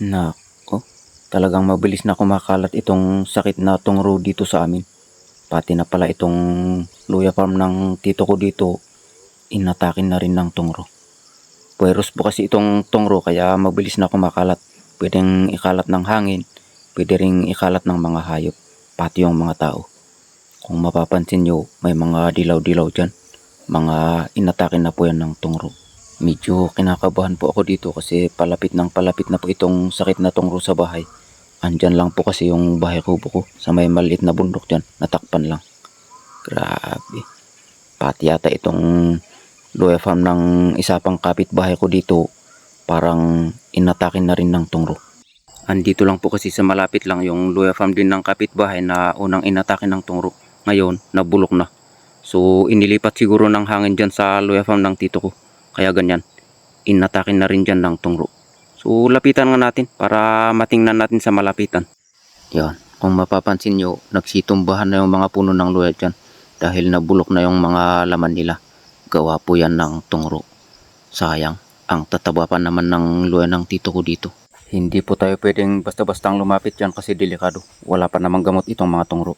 Nako, talagang mabilis na kumakalat itong sakit na tungro dito sa amin. Pati na pala itong luya farm ng tito ko dito, inatakin na rin ng tungro. Virus po kasi itong tungro kaya mabilis na kumakalat. Pwedeng ikalat ng hangin, pwede ring ikalat ng mga hayop, pati yung mga tao. Kung mapapansin nyo, may mga dilaw-dilaw dyan. Mga inatake na po yan ng tungro. Medyo kinakabahan po ako dito kasi palapit na po itong sakit na tungro sa bahay. Andyan lang po kasi yung bahay kubo ko sa may maliit na bundok dyan, natakpan lang. Grabe. Pati yata itong luya farm ng isa pang kapitbahay ko dito, parang inatake na rin ng tungro. Andito lang po kasi sa malapit lang yung luya farm din ng kapitbahay na unang inatake ng tungro. Ngayon, nabulok na. So, inilipat siguro ng hangin dyan sa luya farm ng tito ko. Kaya ganyan, inatake na rin dyan ng tungro. So, lapitan nga natin para matingnan natin sa malapitan. Yan, kung mapapansin nyo, nagsitumbahan na yung mga puno ng luya dyan. Dahil nabulok na yung mga laman nila. Gawa po yan ng tungro. Sayang, ang tataba pa naman ng luya ng tito ko dito. Hindi po tayo pwedeng basta-bastang lumapit dyan kasi delikado. Wala pa namang gamot itong mga tungro.